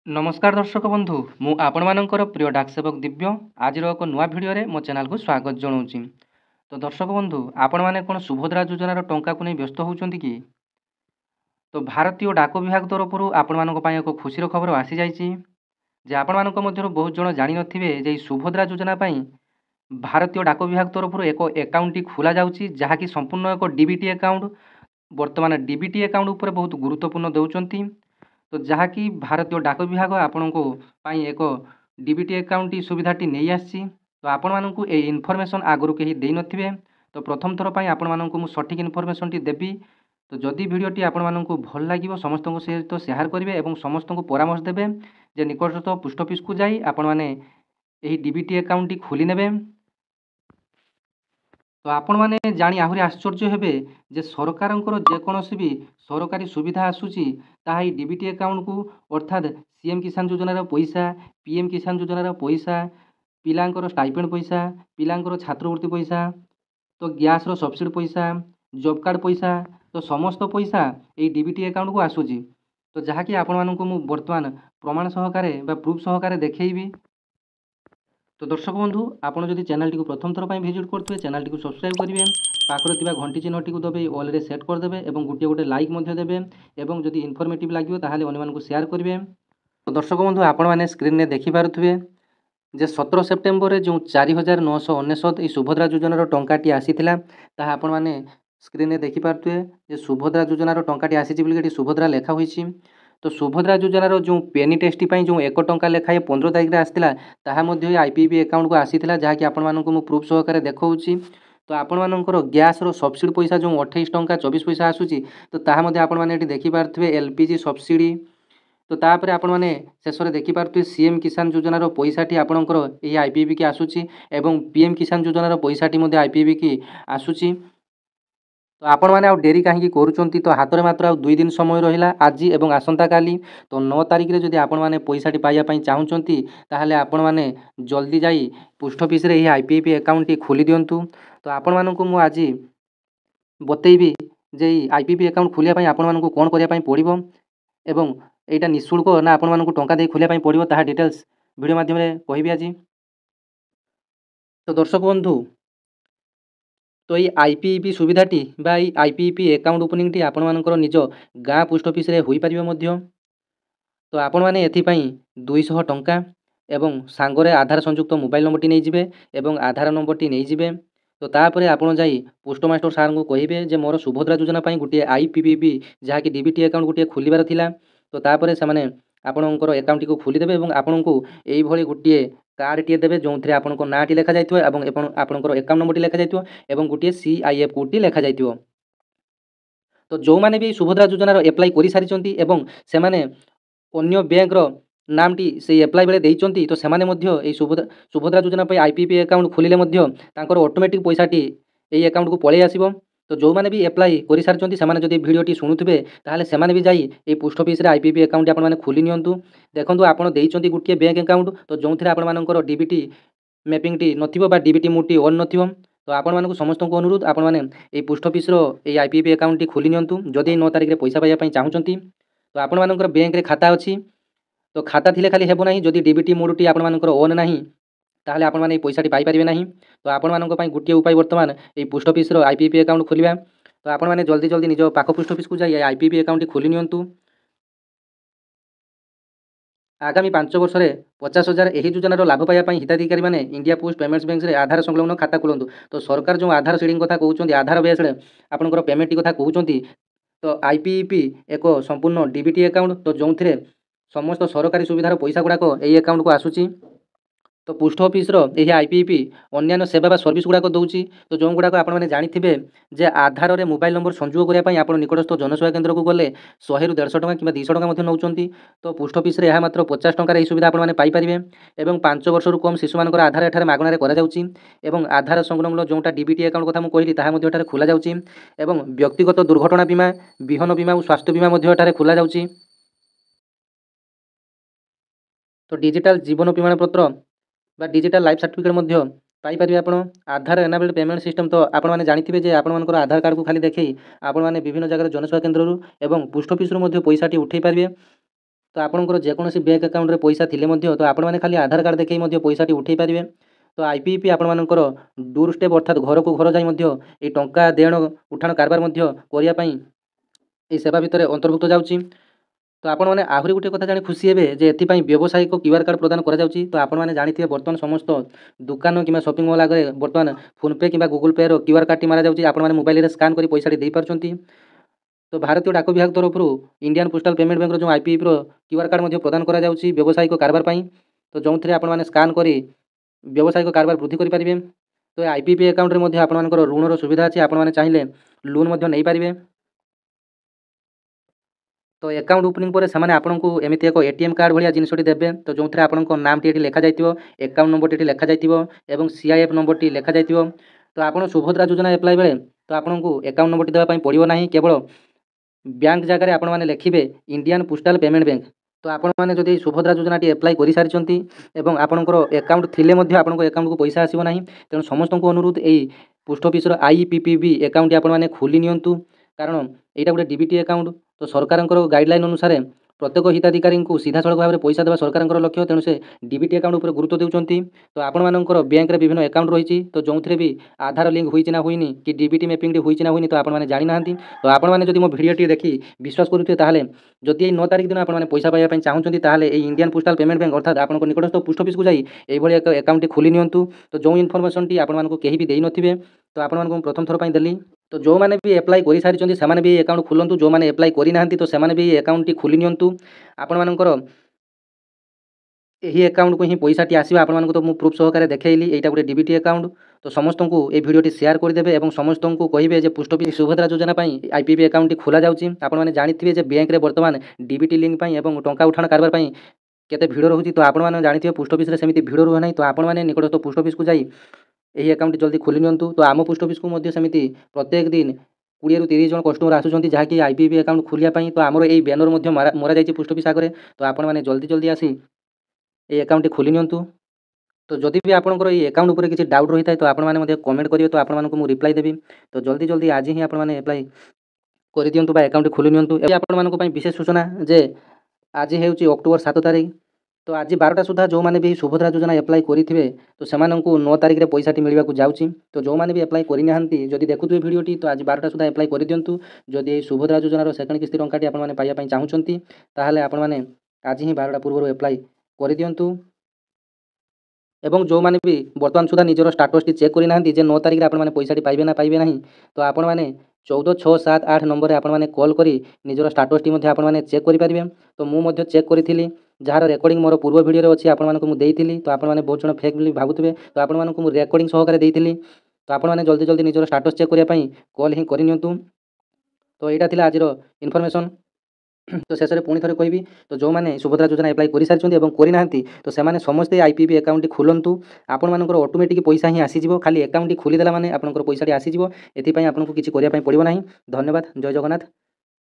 नमस्कार दर्शक बंधु मु आपण मानकर प्रिय डाक सेवक दिव्य आज एक नुआ भिडियो मो चैनल को स्वागत जनाऊँगी। तो दर्शक बंधु आपण मैंने कौन सुभद्रा योजनार टंका को नहीं व्यस्त होती कि तो भारतीय डाक विभाग तरफ आपण मानक एक खुशी खबर आसी जाइए जे आपण मानक मध्य बहुत जन जान थे सुभद्रा योजना भारतीय डाक विभाग तरफ एक अकाउंट खोल जाऊँगी जहाँकि संपूर्ण एक डीबीटी अकाउंट वर्तमान डीबीटी अकाउंट उपर बहुत गुरुत्वपूर्ण दौरान तो जहाँकि भारतीय डाक विभाग आपण को एक डीबीटी अकाउंट सुविधाटी नहीं आसी तो आपण मानक ये इनफर्मेशन आगु कहीं दे नथिबे तो प्रथम थर पर आपण मानक मु सठिक इनफर्मेशन टी देबी। तो जदि भिडियोटी आपण मानक भल लगे समस्त सहित शेयर करेंगे और समस्त को परामर्श देवे जे निकटस्थ पोस्ट ऑफिस को जाई आपण माने यही डीबीटी अकाउंट टी खोली नेबे। तो आपण मैंने जानी आहरी आश्चर्य हेबे जे सरकार जेकोसी भी सरकारी सुविधा आसूची ताहा डीबीटी अकाउंट को अर्थात सीएम किसान योजनार पैसा पीएम किसान योजनार पैसा पिलांकर स्टाइपेंड पैसा पिलांकर छात्रवृत्ति पैसा तो गैस रो सब्सिडी पैसा जॉब कार्ड पैसा तो समस्त पैसा ये डीबीटी अकाउंट को आसूची। तो जहाँकि आपण मानक मु वर्तमान प्रमाण सहकारे बा प्रूफ सहकारे देखैबी। तो दर्शक बंधु आपड़ जदि चैनल टी प्रथम थर विजिट करेंगे चैनल टी सब्सक्राइब करेंगे पाखर घंटी चिन्ह टी दबे ऑल सेट करदे और गोटे गोटे लाइक देवे और जदि इनफर्मेटिव लगे ताहले अन्य शेयर करेंगे। तो दर्शक बंधु आपण मैंने स्क्रीन में देखिपे जे 17 सेप्टेम्बर जो 4999 सुभद्रा योजनार टंकाटी आसीथिला ताहा आपण मैंने स्क्रीन में देखिपे जे सुभद्रा योजनार टंकाटी आसी सुभद्रा लेखा होईची। तो सुभद्रा योजनार जो पेनी टेस्ट जो 1 टंका लेखाएं 15 तारीख में आसाला ताहा आईपीपी अकाउंट को आसीथिला जहाँकि आपण मानक मु प्रूफ सहकारे देखाऊँगी। तो आपण मानकर गैस रो सब्सिडी पैसा जो 28 टंका 24 पैसा आसूची तो ताहा मध्ये आपण माने एटी देखिपारथिबे एलपीजी सब्सिडी। तो तापर आपण माने शेष में देखिपारथिबे सीएम किसान योजनार पैसाटी आपणकर यही आईपीपी की आसूची एवं पीएम किसान योजनार पैसाटी मध्ये आईपीपी की आसूची। तो आपण मैंने डेरी कहीं करूँच तो हाथ में मात्र 2 दिन समय रहा आज और आसंता काली। तो 9 तारिख जदि आपण मैंने पैसाटी पाइबापी चाहूँगी ताहले आपण मैंने जल्दी जाई पोस्ट ऑफिस रे आईपीपी अकाउंट टी खोली दिंतु। तो आपण मानक मु आज बतेबी जे आईपीपी अकाउंट खोलिया आपण मानक कौन करने पड़ो एवं यहाँ निःशुल्क ना आपण मानक टंका दे खोलिया पड़ो ताहा डिटेल्स वीडियो माध्यम कहबी आज। तो दर्शक बंधु तो ये आईपीपी सुविधाटी बा आईपीपी अकाउंट ओपनिंग टी आपण मानकर निज गाँ पोस्ट ऑफिस रे होई परिबे मध्य। तो आपण माने एथिपाई 200 टंका एवं सांगरे आधार संयुक्त मोबाइल नंबर टी नहीं जिबे एवं आधार नंबर टी नहीं जिबे। तो तापरे आपण जाई पोस्ट मास्टर सार को कहिबे जे मोर सुभद्रा योजना पाई गुटे आईपीपी जहाँकि डीबीटी अकाउंट गुटे खोलिबार थिला। तो तापरे से माने आपणकर अकाउंट को खोलीदेवे और आपन को यही गोटे कार्ड टी देवे जो थे आपन ना टी लिखा जाइए आपणकर अकाउंट नंबर टी लिखा जाइए और गोटे CIF कोड टी लिखा जाइए। तो जो मैंने भी सुभद्रा योजनार एप्लाई कर सारी से माने अन्य बैंक नाम टी से एप्लाई बेले देइचंती तो सेमाने मध्य ए सुभद्रा योजना पे आईपीपी अकाउंट खोलिले मध्य तांकर ऑटोमेटिक पैसाटी ए अकाउंट को पळै आसीबो। तो जो मैंने भी एप्लाई कर सारी से जब भिडियोटी शुणुवे ताहले सेमाने भी जाई ए पोस्ट ऑफिस रे आईपीपी अकाउंट आपण माने खोली नियंतु। देखंतु आपण देइचंती गुटिए बैंक अकाउंट तो जो थे आपण मानकर डीबीटी मैपिंग टी नथिबो बा डीबीटी मोड टी ऑन नथिबो। तो आपण मानक समस्त को अनुरोध आपण माने ए पोस्ट ऑफिस रो ए आईपीपी अकाउंट टी खोली नियंतु जदि 9 तारिख रे पैसा पाइबा पई चाहुचंती। तो आपण मानकर बैंक रे खाता अछि तो खाता थिले खाली हेबो नाही जदि डीबीटी मोड टी आपण मानकर ऑन नाही ताहले आपण माने पैसाटी पाई परिबे नाही। तो आपण मानक पई गुटिए उपाय वर्तमान ए पोस्ट ऑफिस रो आईपीपी अकाउंट खोलिबा। तो आपण माने जल्दी जल्दी निज पाख पोस्ट ऑफिस को जाई आईपीपी अकाउंट खोली नियंतु। आगामी 5 वर्ष में 50,000 यही योजनार लाभ पाइबा हिताधिकारी मैंने इंडिया पोस्ट पेमेंट्स बैंक से आधार संलग्न खाता खोलନ୍ତୁ। तो सरकार जो आधार सीडिंग कथा कहते आधार बेस आपंकर पेमेंट कथा कहते तो आईपीपी एक संपूर्ण डीबीटी अकाउंट तो जो थे समस्त सरकारी सुविधार पैसा गुड़ाक यही अकाउंट को आसूची। तो पोस्ट ऑफिस रो यही आईपीपी अन्य सेवा बा सर्विस गुड़ाक दूची। तो जो गुड़ाक आपण मैंने जानिथिबे जे आधार रे मोबाइल नंबर संयोग करिया पई आपण निकटस्थ जनसेवा केंद्र को गले 100 ରୁ 150 टंका कि 200 टंका मध्ये नौचंती। तो पोस्ट ऑफिस रे यह मात्र 50 टंका रे सुविधा आपण माने पाई परिबे एवं 5 वर्ष रु कम शिशु मानकर आधार एठारे मागणा रे करा जाउची एवं आधार संलग्न जोटा डीबीटी अकाउंट कथा मु कहली ताहा मध्ये एठारे खोला जाउची एवं व्यक्तिगत दुर्घटना बीमा विहन बीमा और स्वास्थ्य बीमा मध्ये एठारे खोला जाउची। तो डिजिटल जीवन प्रमाण पत्र बा डिजिटल लाइफ सर्टिफिकेट मध्य पाई परिबे आपण आधार एनाबल्ड पेमेंट सिस्टम। तो आपण माने जानिथिबे जे आपण मानकर आधार कार्ड को खाली देखै आपण माने विभिन्न जगह जनसेवा केंद्र रु एवं पोस्ट ऑफिस रु मध्य पैसाटी उठै परिबे ତ ଆପଣଙ୍କର ଯେକୌଣସି ବ୍ୟାଙ୍କ ଆକାଉଣ୍ଟରେ ପଇସା ଥିଲେ ମଧ୍ୟ ତ ଆପଣମାନେ ଖାଲି ଆଧାର କାର୍ଡ଼ ଦେଖାଇ ମଧ୍ୟ ପଇସାଟି ଉଠାଇ ପାରିବେ। ତ ଆଇପିପି ଆପଣମାନଙ୍କର ଡୋର୍ ଷ୍ଟେପ୍ ଅର୍ଥାତ୍ ଘରକୁ ଘର ଯାଇ ମଧ୍ୟ ଏହି ଟଙ୍କା ଦେଣ ଉଠାଣ କାରବାର ମଧ୍ୟ କରିବା ପାଇଁ ଏହି ସେବା ଭିତରେ ଅନ୍ତର୍ଭୁକ୍ତ ଯାଉଛି। ତ ଆପଣମାନେ ଆହୁରି ଗୋଟିଏ କଥା ଜାଣି ଖୁସି ହେବେ ଯେ ଏଥିପାଇଁ ବ୍ୟବସାୟିକ କ୍ୟୁଆର୍ କାର୍ଡ଼ ପ୍ରଦାନ କରାଯାଉଛି। ତ ଆପଣମାନେ ଜାଣିଥିବେ ବର୍ତ୍ତମାନ ସମସ୍ତ ଦୋକାନ କିମ୍ବା ସପିଂ ମଲ୍ ଆଗରେ ବର୍ତ୍ତମାନ ଫୋନ୍ପେ କିମ୍ବା ଗୁଗୁଲ୍ ପେର କ୍ୟୁଆର୍ କାର୍ଡ଼ଟି ମାରାଯାଉଛି। ଆପଣମାନେ ମୋବାଇଲରେ ସ୍କାନ୍ କରି ପଇସାଟି ଦେଇପାରୁଛନ୍ତି। ତ ଭାରତୀୟ ଡାକ ବିଭାଗ ତରଫରୁ ଇଣ୍ଡିଆନ୍ ପୋଷ୍ଟାଲ ପେମେଣ୍ଟ ବ୍ୟାଙ୍କର ଯେଉଁ ଆଇପିପିର କ୍ୟୁଆର୍ କାର୍ଡ଼ ମଧ୍ୟ ପ୍ରଦାନ କରାଯାଉଛି ବ୍ୟବସାୟିକ କାରବାର ପାଇଁ। ତ ଯେଉଁଥିରେ ଆପଣମାନେ ସ୍କାନ୍ କରି ବ୍ୟବସାୟିକ କାରବାର ବୃଦ୍ଧି କରିପାରିବେ। ତ ଆଇପିପି ଆକାଉଣ୍ଟରେ ମଧ୍ୟ ଆପଣମାନଙ୍କର ଋଣର ସୁବିଧା ଅଛି। ଆପଣମାନେ ଚାହିଁଲେ ଲୋନ୍ ମଧ୍ୟ ନେଇପାରିବେ। ତ ଆକାଉଣ୍ଟ ଓପନିଂ ପରେ ସେମାନେ ଆପଣଙ୍କୁ ଏମିତି ଏକ ଏଟିଏମ୍ କାର୍ଡ଼ ଭଳିଆ ଜିନିଷଟି ଦେବେ। ତ ଯେଉଁଥିରେ ଆପଣଙ୍କ ନାମଟି ଏଠି ଲେଖାଯାଇଥିବ, ଆକାଉଣ୍ଟ ନମ୍ବରଟି ଏଠି ଲେଖାଯାଇଥିବ ଏବଂ ସିଆଇଏଫ୍ ନମ୍ବରଟି ଲେଖାଯାଇଥିବ। ତ ଆପଣ ସୁଭଦ୍ରା ଯୋଜନା ଆପ୍ଲାଏ ବେଳେ ତ ଆପଣଙ୍କୁ ଆକାଉଣ୍ଟ ନମ୍ବରଟି ଦେବା ପାଇଁ ପଡ଼ିବ ନାହିଁ। କେବଳ ବ୍ୟାଙ୍କ ଜାଗାରେ ଆପଣମାନେ ଲେଖିବେ ଇଣ୍ଡିଆନ୍ ପୋଷ୍ଟାଲ ପେମେଣ୍ଟ ବ୍ୟାଙ୍କ। ତ ଆପଣମାନେ ଯଦି ସୁଭଦ୍ରା ଯୋଜନାଟି ଆପ୍ଲାଏ କରିସାରିଛନ୍ତି ଏବଂ ଆପଣଙ୍କର ଆକାଉଣ୍ଟ ଥିଲେ ମଧ୍ୟ ଆପଣଙ୍କ ଆକାଉଣ୍ଟକୁ ପଇସା ଆସିବ ନାହିଁ। ତେଣୁ ସମସ୍ତଙ୍କୁ ଅନୁରୋଧ ଏହି ପୋଷ୍ଟ ଅଫିସର ଆଇପିପିବି ଆକାଉଣ୍ଟଟି ଆପଣମାନେ ଖୋଲି ନିଅନ୍ତୁ। କାରଣ ଏଇଟା ଗୋଟେ ଡିବିଟି ଆକାଉଣ୍ଟ। ତ ସରକାରଙ୍କର ଗାଇଡ଼ଲାଇନ୍ ଅନୁସାରେ ପ୍ରତ୍ୟେକ ହିତାଧିକାରୀଙ୍କୁ ସିଧାସଳଖ ଭାବରେ ପଇସା ଦେବା ସରକାରଙ୍କର ଲକ୍ଷ୍ୟ। ତେଣୁ ସେ ଡିବିଟି ଆକାଉଣ୍ଟ ଉପରେ ଗୁରୁତ୍ୱ ଦେଉଛନ୍ତି। ତ ଆପଣମାନଙ୍କର ବ୍ୟାଙ୍କରେ ବିଭିନ୍ନ ଆକାଉଣ୍ଟ ରହିଛି। ତ ଯେଉଁଥିରେ ବି ଆଧାର ଲିଙ୍କ ହୋଇଛି ନା ହୋଇନି କି ଡିବିଟି ମ୍ୟାପିଂଟି ହୋଇଛି ନା ହୋଇନି ତ ଆପଣମାନେ ଜାଣିନାହାନ୍ତି। ତ ଆପଣମାନେ ଯଦି ମୋ ଭିଡ଼ିଓଟି ଦେଖି ବିଶ୍ୱାସ କରୁଥିବେ ତାହେଲେ ଯଦି ଏଇ 9 ତାରିଖ ଦିନ ଆପଣମାନେ ପଇସା ପାଇବା ପାଇଁ ଚାହୁଁଛନ୍ତି ତାହେଲେ ଏହି ଇଣ୍ଡିଆନ୍ ପୋଷ୍ଟାଲ ପେମେଣ୍ଟ ବ୍ୟାଙ୍କ ଅର୍ଥାତ୍ ଆପଣଙ୍କ ନିକଟସ୍ଥ ପୋଷ୍ଟ ଅଫିସକୁ ଯାଇ ଏଇଭଳି ଏକ ଆକାଉଣ୍ଟଟି ଖୋଲି ନିଅନ୍ତୁ। ତ ଯେଉଁ ଇନଫର୍ମେସନ୍ଟି ଆପଣମାନଙ୍କୁ କେହି ବି ଦେଇନଥିବେ ତ ଆପଣମାନଙ୍କୁ ମୁଁ ପ୍ରଥମ ଥର ପାଇଁ ଦେଲି। ତ ଯେଉଁମାନେ ବି ଆପ୍ଲାଏ କରିସାରିଛନ୍ତି ସେମାନେ ବି ଆକାଉଣ୍ଟ ଖୋଲନ୍ତୁ। ଯେଉଁମାନେ ଆପ୍ଲାଏ କରିନାହାନ୍ତି ତ ସେମାନେ ବି ଆକାଉଣ୍ଟଟି ଖୋଲି ନିଅନ୍ତୁ। ଆପଣମାନଙ୍କର ଏହି ଆକାଉଣ୍ଟକୁ ହିଁ ପଇସାଟି ଆସିବ। ଆପଣମାନଙ୍କୁ ତ ମୁଁ ପ୍ରୁଫ୍ ସହକାରେ ଦେଖେଇଲି ଏଇଟା ଗୋଟେ ଡିବିଟି ଆକାଉଣ୍ଟ। ତ ସମସ୍ତଙ୍କୁ এই ଭିଡ଼ିଓଟି ସେୟାର କରିଦେବେ ଏବଂ ସମସ୍ତଙ୍କୁ କହିବେ ଯେ ପୋଷ୍ଟ ଅଫିସ ସୁଭଦ୍ରା ଯୋଜନା ପାଇଁ ଆଇପିପି ଆକାଉଣ୍ଟଟି ଖୋଲାଯାଉଛି। ଆପଣମାନେ ଜାଣିଥିବେ ଯେ ବ୍ୟାଙ୍କରେ ବର୍ତ୍ତମାନ ଡିବିଟି ଲିଙ୍କ ପାଇଁ ଏବଂ ଟଙ୍କା ଉଠାଣ କାରବାର ପାଇଁ କେତେ ଭିଡ଼ ରହୁଛି। ତ ଆପଣମାନେ ଜାଣିଥିବେ ପୋଷ୍ଟ ଅଫିସରେ ସେମିତି ଭିଡ଼ ରୁହେ ନାହିଁ। ତ ଆପଣମାନେ ନିକଟସ୍ଥ ପୋଷ୍ଟ ଅଫିସକୁ ଯାଇ ଏହି ଆକାଉଣ୍ଟଟି ଜଲ୍ଦି ଖୋଲି ନିଅନ୍ତୁ। ତ ଆମ ପୋଷ୍ଟ ଅଫିସକୁ ମଧ୍ୟ ସେମିତି ପ୍ରତ୍ୟେକ ଦିନ 20ରୁ 30 ଜଣ କଷ୍ଟମର ଆସୁଛନ୍ତି ଯାହାକି ଆଇପିପି ଆକାଉଣ୍ଟ ଖୋଲିବା ପାଇଁ। ତ ଆମର এই ବ୍ୟାନର ମଧ୍ୟ ମରାଯାଇଛି ପୋଷ୍ଟ ଅଫିସ ଆଗରେ। ତ ଆପଣମାନେ ଜଲ୍ଦି ଆସି এই ଆକାଉଣ୍ଟଟି ଖୋଲି ନିଅନ୍ତୁ। ତ ଯଦି ବି ଆପଣଙ୍କର এই ଆକାଉଣ୍ଟ ଉପରେ କିଛି ଡାଉଟ୍ ରହିଥାଏ ତ ଆପଣମାନେ ମଧ୍ୟ କମେଣ୍ଟ କରିବେ। ତ ଆପଣମାନଙ୍କୁ ମୁଁ ରିପ୍ଲାଏ ଦେବି। ତ ଜଲ୍ଦି ଆଜି ହିଁ ଆପଣମାନେ ଆପ୍ଲାଏ କରିଦିଅନ୍ତୁ ବା ଆକାଉଣ୍ଟଟି ଖୋଲି ନିଅନ୍ତୁ। ଏବେ ଆପଣମାନଙ୍କ ପାଇଁ ବିଶେଷ ସୂଚନା ଯେ ଆଜି ହେଉଛି ଅକ୍ଟୋବର 7 ତାରିଖ। ତ ଆଜି 12ଟା ସୁଦ୍ଧା ଯେଉଁମାନେ ବି ସୁଭଦ୍ରା ଯୋଜନା ଆପ୍ଲାଏ କରିଥିବେ ତ ସେମାନଙ୍କୁ 9 ତାରିଖରେ ପଇସାଟି ମିଳିବାକୁ ଯାଉଛି। ତ ଯେଉଁମାନେ ବି ଆପ୍ଲାଏ କରିନାହାନ୍ତି ଯଦି ଦେଖୁଥିବେ ଭିଡ଼ିଓଟି ତ ଆଜି 12ଟା ସୁଦ୍ଧା ଆପ୍ଲାଏ କରିଦିଅନ୍ତୁ। ଯଦି ଏହି ସୁଭଦ୍ରା ଯୋଜନାର ସେକେଣ୍ଡ କିସ୍ତି ଟଙ୍କାଟି ଆପଣମାନେ ପାଇବା ପାଇଁ ଚାହୁଁଛନ୍ତି ତାହେଲେ ଆପଣମାନେ ଆଜି ହିଁ 12ଟା ପୂର୍ବରୁ ଆପ୍ଲାଏ କରିଦିଅନ୍ତୁ। ଏବଂ ଯେଉଁମାନେ ବି ବର୍ତ୍ତମାନ ସୁଦ୍ଧା ନିଜର ଷ୍ଟାଟସଟି ଚେକ୍ କରିନାହାନ୍ତି ଯେ 9 ତାରିଖରେ ଆପଣମାନେ ପଇସାଟି ପାଇବେ ନା ପାଇବେ ନାହିଁ ତ ଆପଣମାନେ 14 6 7 8 ନମ୍ବରରେ ଆପଣମାନେ କଲ୍ କରି ନିଜର ଷ୍ଟାଟସଟି ମଧ୍ୟ ଆପଣମାନେ ଚେକ୍ କରିପାରିବେ। ତ ମୁଁ ମଧ୍ୟ ଚେକ୍ କରିଥିଲି ଯାହାର ରେକର୍ଡ଼ିଂ ମୋର ପୂର୍ବ ଭିଡ଼ିଓରେ ଅଛି ଆପଣମାନଙ୍କୁ ମୁଁ ଦେଇଥିଲି। ତ ଆପଣମାନେ ବହୁତ ଜଣ ଫେକ୍ ବୋଲି ଭାବୁଥିବେ ତ ଆପଣମାନଙ୍କୁ ମୁଁ ରେକର୍ଡ଼ିଂ ସହକାରେ ଦେଇଥିଲି। ତ ଆପଣମାନେ ଜଲ୍ଦି ନିଜର ଷ୍ଟାଟସ୍ ଚେକ୍ କରିବା ପାଇଁ କଲ୍ ହିଁ କରିନିଅନ୍ତୁ। ତ ଏଇଟା ଥିଲା ଆଜିର ଇନଫର୍ମେସନ୍। ତ ଶେଷରେ ପୁଣି ଥରେ କହିବି ତ ଯେଉଁମାନେ ସୁଭଦ୍ରା ଯୋଜନା ଆପ୍ଲାଏ କରିସାରିଛନ୍ତି ଏବଂ କରିନାହାନ୍ତି ତ ସେମାନେ ସମସ୍ତେ ଆଇପିପି ଆକାଉଣ୍ଟଟି ଖୋଲନ୍ତୁ। ଆପଣମାନଙ୍କର ଅଟୋମେଟିକ୍ ପଇସା ହିଁ ଆସିଯିବ। ଖାଲି ଆକାଉଣ୍ଟଟି ଖୋଲିଦେଲା ମାନେ ଆପଣଙ୍କର ପଇସାଟି ଆସିଯିବ। ଏଥିପାଇଁ ଆପଣଙ୍କୁ କିଛି କରିବା ପାଇଁ ପଡ଼ିବ ନାହିଁ। ଧନ୍ୟବାଦ। ଜୟ ଜଗନ୍ନାଥ।